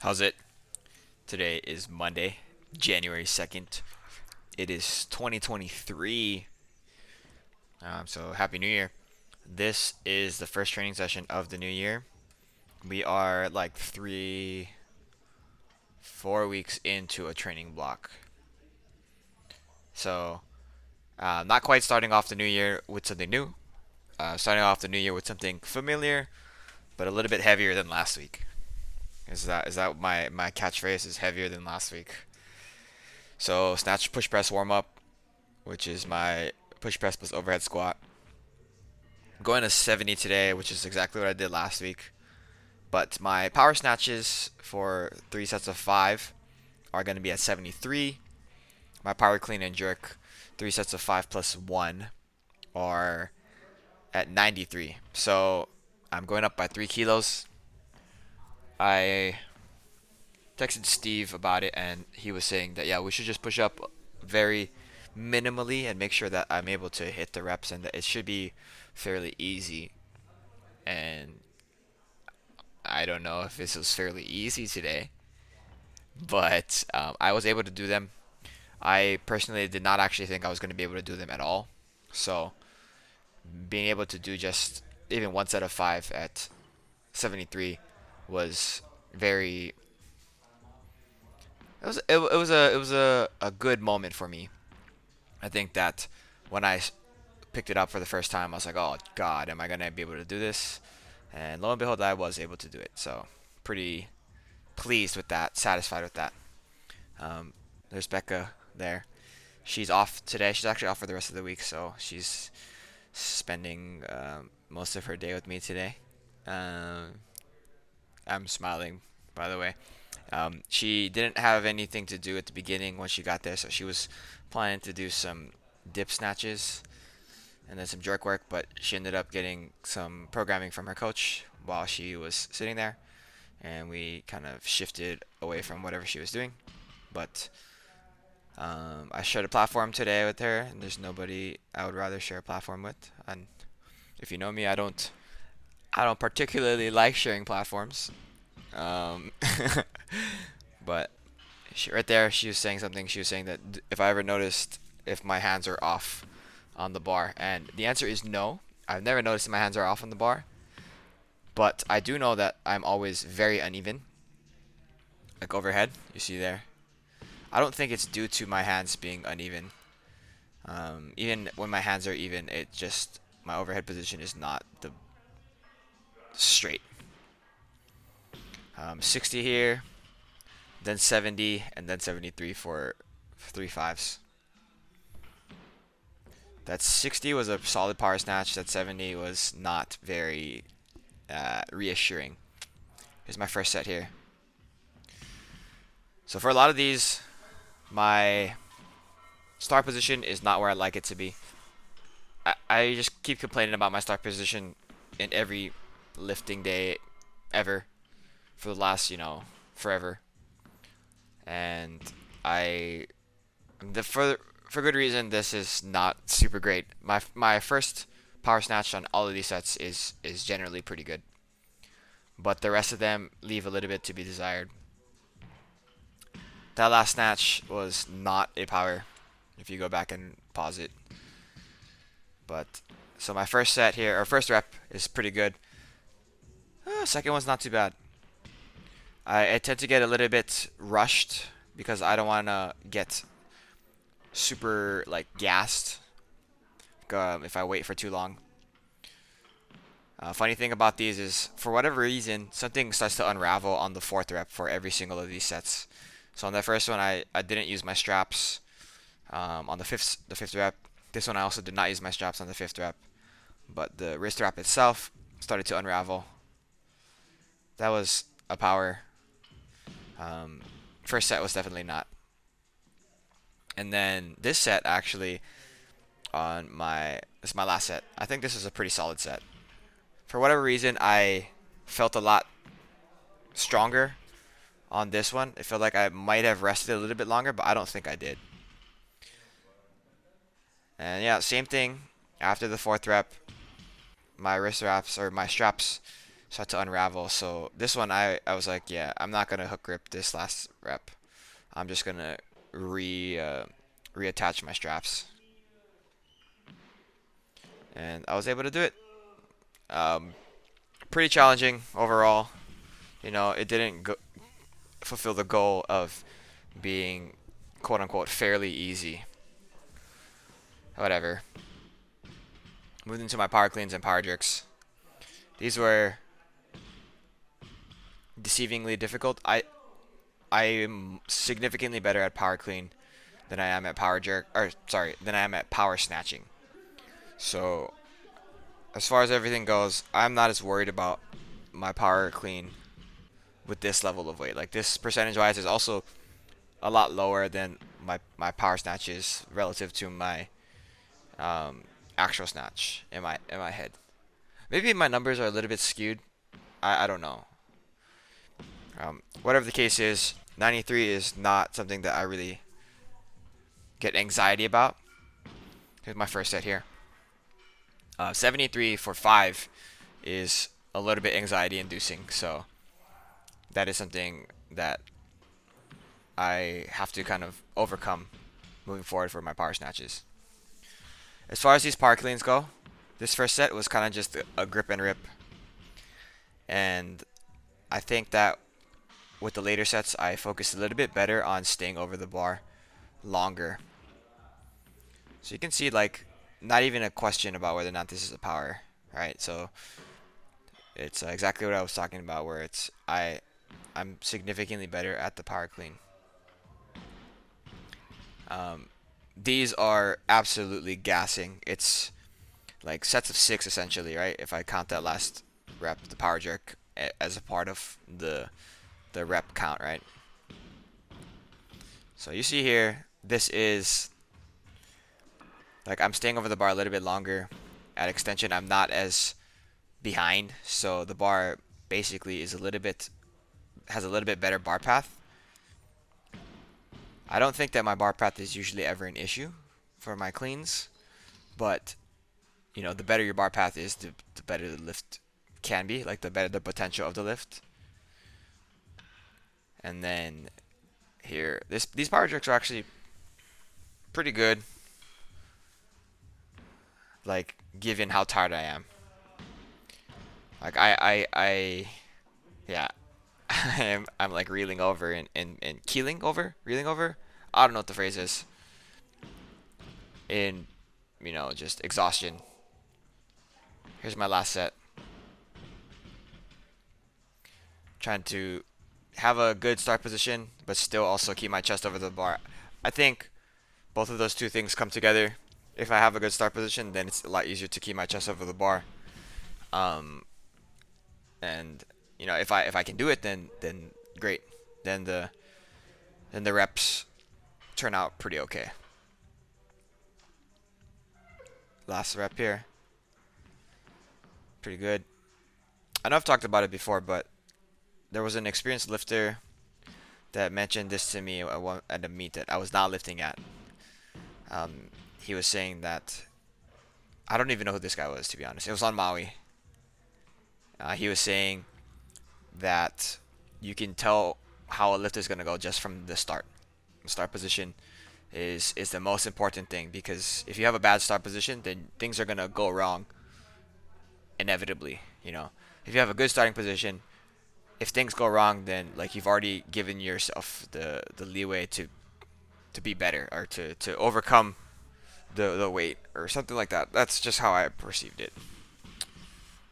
How's it? Today is Monday, January 2nd. It is 2023. So happy New Year. This is the first training session of the new year. We are like 4 weeks into a training block. So, not quite starting off the new year with something new. Starting off the new year with something familiar, but a little bit heavier than last week. Is that my catchphrase is heavier than last week? So snatch, push, press, warm up, which is my push press plus overhead squat. I'm going to 70 today, which is exactly what I did last week. But my power snatches for 3 sets of 5 are going to be at 73. My power clean and jerk, 3 sets of 5 plus 1, are at 93. So I'm going up by 3 kilos. I texted Steve about it, and he was saying that, yeah, we should just push up very minimally and make sure that I'm able to hit the reps and that it should be fairly easy. And I don't know if this was fairly easy today, but I was able to do them. I personally did not actually think I was going to be able to do them at all. So being able to do just even 1 set of 5 at 73 was very. It was a good moment for me. I think that when I picked it up for the first time, I was like, oh God, am I gonna be able to do this? And lo and behold, I was able to do it. So pretty pleased with that, satisfied with that. Um, there's Becca there. She's off today. She's actually off for the rest of the week, so she's spending most of her day with me today. Um, I'm smiling, by the way. She didn't have anything to do at the beginning when she got there, so she was planning to do some dip snatches and then some jerk work, but she ended up getting some programming from her coach while she was sitting there, and we kind of shifted away from whatever she was doing. But I shared a platform today with her, and there's nobody I would rather share a platform with. And if you know me, I don't particularly like sharing platforms. Um, but right there, she was saying something. She was saying that if I ever noticed if my hands are off on the bar, and the answer is no. I've never noticed if my hands are off on the bar, but I do know that I'm always very uneven, like overhead. You see there. I don't think it's due to my hands being uneven. Even when my hands are even, it just my overhead position is not the straight. 60 here, then 70, and then 73 for 3 5s. That 60 was a solid power snatch. That 70 was not very reassuring. Here's my first set here. So for a lot of these, my start position is not where I like it to be. I just keep complaining about my start position in every lifting day ever for the last, forever. And I for good reason this is not super great. My first power snatch on all of these sets is generally pretty good. But the rest of them leave a little bit to be desired. That last snatch was not a power if you go back and pause it. But so my first set here, or first rep, is pretty good. Second one's not too bad. I tend to get a little bit rushed because I don't want to get super like gassed if I wait for too long. Funny thing about these is, for whatever reason, something starts to unravel on the fourth rep for every single of these sets. So on the first one, I didn't use my straps. On the fifth rep, this one I also did not use my straps on the fifth rep, but the wrist wrap itself started to unravel. That was a power. First set was definitely not. And then this set actually this is my last set. I think this is a pretty solid set. For whatever reason, I felt a lot stronger on this one. It felt like I might have rested a little bit longer, but I don't think I did. And yeah, same thing. After the fourth rep, my wrist wraps or my straps start to unravel. So this one, I was like, yeah, I'm not gonna hook grip this last rep. I'm just gonna reattach my straps, and I was able to do it. Um, Pretty challenging overall. You know, it didn't fulfill the goal of being quote unquote fairly easy. Whatever. Moving to my power cleans and power jerks. These were deceivingly difficult. I am significantly better at power clean than I am at power jerk, or sorry, than I am at power snatching. So as far as everything goes, I'm not as worried about my power clean with this level of weight. Like this percentage wise is also a lot lower than my power snatches relative to my actual snatch in my head. Maybe my numbers are a little bit skewed. I don't know. Whatever the case is, 93 is not something that I really get anxiety about. Here's my first set here. 73 for 5 is a little bit anxiety inducing, so that is something that I have to kind of overcome moving forward for my power snatches. As far as these power cleans go, this first set was kind of just a grip and rip, and I think that with the later sets I focused a little bit better on staying over the bar longer. So you can see, like, not even a question about whether or not this is a power, right? So it's exactly what I was talking about, where I'm significantly better at the power clean. These are absolutely gassing. It's like sets of 6 essentially, right? If I count that last rep, the power jerk, as a part of the rep count, right? So you see here, this is like I'm staying over the bar a little bit longer. At extension, I'm not as behind, so the bar basically is has a little bit better bar path. I don't think that my bar path is usually ever an issue for my cleans, but you know, the better your bar path is, the better the lift can be, like the better the potential of the lift. And then here, these power jerks are actually pretty good, like given how tired I am. Like yeah, I'm like reeling over and keeling over, reeling over. I don't know what the phrase is. In, you know, just exhaustion. Here's my last set. Trying to have a good start position, but still also keep my chest over the bar. I think both of those two things come together. If I have a good start position, then it's a lot easier to keep my chest over the bar. Um, and you know, if I can do it, then great. Then the reps turn out pretty okay. Last rep here, pretty good. I know I've talked about it before, but there was an experienced lifter that mentioned this to me at a meet that I was not lifting at. He was saying that I don't even know who this guy was, to be honest. It was on Maui. He was saying that you can tell how a lift is gonna go just from the start. The start position is the most important thing, because if you have a bad start position, then things are gonna go wrong inevitably. You know, if you have a good starting position, if things go wrong, then like you've already given yourself the leeway to be better, or to overcome the weight or something like that. That's just how I perceived it.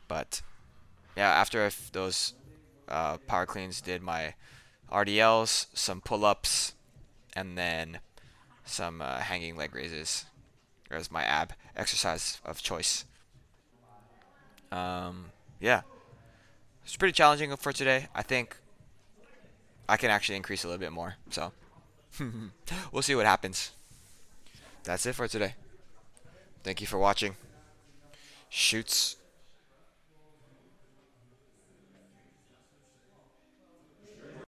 But yeah, after those power cleans, did my RDLs, some pull-ups, and then some hanging leg raises as my ab exercise of choice. Yeah, it's pretty challenging for today. I think I can actually increase a little bit more. So we'll see what happens. That's it for today. Thank you for watching. Shoots.